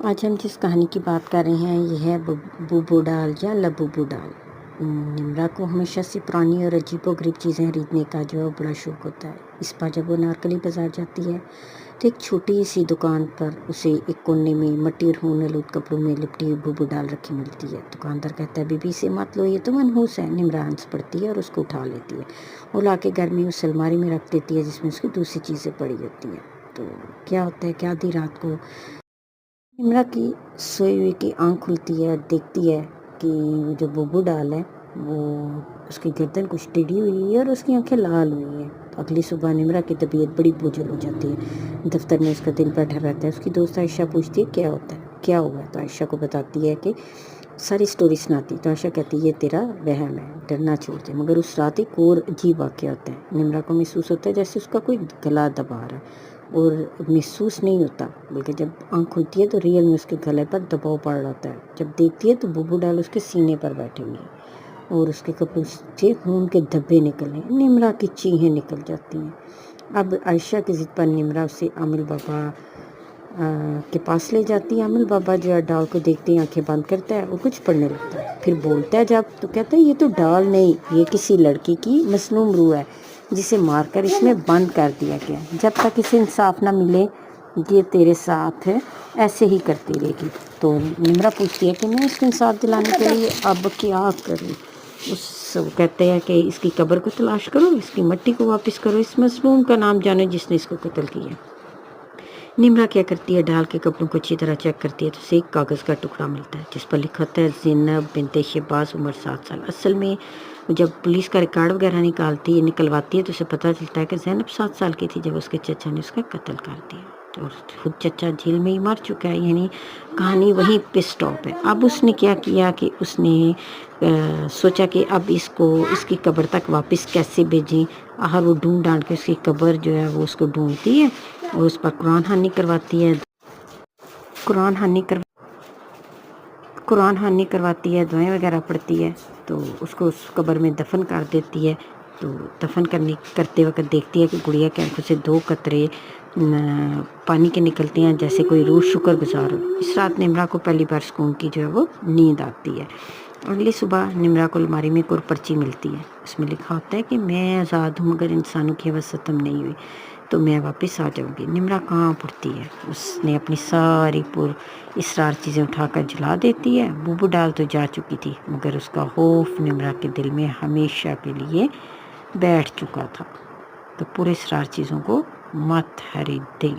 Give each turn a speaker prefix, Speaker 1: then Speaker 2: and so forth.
Speaker 1: آج ہم جس کہانی کی بات کر رہے ہیں یہ ہے بوبو ڈال یا لبوبو ڈال۔ نمرا کو ہمیشہ سے پرانی اور عجیب و غریب چیزیں خریدنے کا جو ہے بڑا شوق ہوتا ہے۔ اس بار جب وہ نارکلی بازار جاتی ہے تو ایک چھوٹی سی دکان پر اسے ایک کونے میں مٹی اور خون آلود کپڑوں میں لپٹی ہوئی بوبو ڈال رکھی ملتی ہے۔ دکاندار کہتا ہے بی بی اسے مت لو، یہ تو منحوس ہے۔ نمرا ہنس پڑتی ہے اور اس کو اٹھا لیتی ہے۔ وہ لا کے گھر میں اس الماری میں رکھ دیتی ہے جس میں اس کی دوسری چیزیں پڑی ہوتی ہیں۔ تو کیا ہوتا ہے کہ آدھی رات کو نمرا کی سوئی ہوئی کی آنکھ کھلتی ہے اور دیکھتی ہے کہ جو بوبو ڈال ہے وہ اس کی گردن کچھ ٹیڑھی ہوئی ہے اور اس کی آنکھیں لال ہوئی ہیں۔ تو اگلی صبح نمرا کی طبیعت بڑی بوجھل ہو جاتی ہے۔ دفتر میں اس کا دل بیٹھا رہتا ہے۔ اس کی دوست عائشہ پوچھتی ہے کیا ہوتا ہے، کیا ہوا ہے؟ تو عائشہ کو بتاتی ہے کہ ساری سٹوری سناتی۔ تو عائشہ کہتی ہے یہ تیرا وہم ہے، ڈرنا چھوڑ دے۔ مگر اس رات ایک اور عجیب واقعہ ہوتا ہے۔ نمرا کو محسوس ہوتا ہے جیسے اس کا کوئی گلا دبا رہا ہے، اور محسوس نہیں ہوتا بلکہ جب آنکھ کھلتی ہے تو ریئل میں اس کے گلے پر دباؤ پڑ رہا ہوتا ہے۔ جب دیکھتی ہے تو بوبو ڈال اس کے سینے پر بیٹھے ہوئے ہیں اور اس کے کپڑوں سے خون کے دھبے نکل ہیں۔ نمرا کی چیخیں نکل جاتی ہیں۔ اب عائشہ کی ضد پر نمرا اسے عامل بابا کے پاس لے جاتی ہے۔ عامل بابا جو ہے ڈال کو دیکھتے ہی آنکھیں بند کرتا ہے اور کچھ پڑھنے لگتا ہے، پھر بولتا ہے جب تو کہتا ہے یہ تو ڈال نہیں، یہ کسی لڑکی کی مصنوع روح ہے جسے مار کر اس میں بند کر دیا گیا۔ جب تک اسے انصاف نہ ملے یہ تیرے ساتھ ایسے ہی کرتی رہے گی۔ تو نمرا پوچھتی ہے کہ میں اس کو انصاف دلانے کے لیے اب کیا کروں؟ کہتے ہیں کہ اس کی قبر کو تلاش کرو، اس کی مٹی کو واپس کرو، اس مظلوم کا نام جانو جس نے اس کو قتل کیا۔ نمرا کیا کرتی ہے، ڈال کے کپڑوں کو اچھی طرح چیک کرتی ہے تو اسے ایک کاغذ کا ٹکڑا ملتا ہے جس پر لکھا ہوتا ہے زینب بنت شہباز، عمر 7 سال۔ اصل میں جب پولیس کا ریکارڈ وغیرہ نکلواتی ہے تو اسے پتہ چلتا ہے کہ زینب 7 سال کی تھی جب اس کے چچا نے اس کا قتل کر دیا، اور خود چچا جیل میں ہی مر چکا ہے، یعنی کہانی وہیں پہ سٹاپ ہے۔ اب اس نے کیا کیا کہ اس نے سوچا کہ اب اس کو اس کی قبر تک واپس کیسے بھیجیں۔ آخر وہ ڈھونڈ ڈانڈ کے اس کی قبر جو ہے وہ اس کو ڈھونڈتی ہے اور اس پر قرآن خوانی کرواتی ہے، دعائیں وغیرہ پڑھتی ہے، تو اس کو اس قبر میں دفن کر دیتی ہے۔ تو دفن کرتے وقت دیکھتی ہے کہ گڑیا کے آنکھوں سے 2 قطرے پانی کے نکلتے ہیں جیسے کوئی روح شکر گزار ہو۔ اس رات نمرا کو پہلی بار سکون کی جو ہے وہ نیند آتی ہے۔ اگلی صبح نمرا کو الماری میں ایک اور پرچی ملتی ہے، اس میں لکھا ہوتا ہے کہ میں آزاد ہوں مگر انسانوں کی حوث ختم نہیں ہوئی، تو میں واپس آ جاؤں گی۔ نمرا کہاں پڑتی ہے، اس نے اپنی ساری اسرار چیزیں اٹھا کر جلا دیتی ہے۔ بوبو ڈال تو جا چکی تھی مگر اس کا خوف نمرا کے دل میں ہمیشہ کے لیے بیٹھ چکا تھا۔ تو پورے اسرار چیزوں کو مت خریدیں۔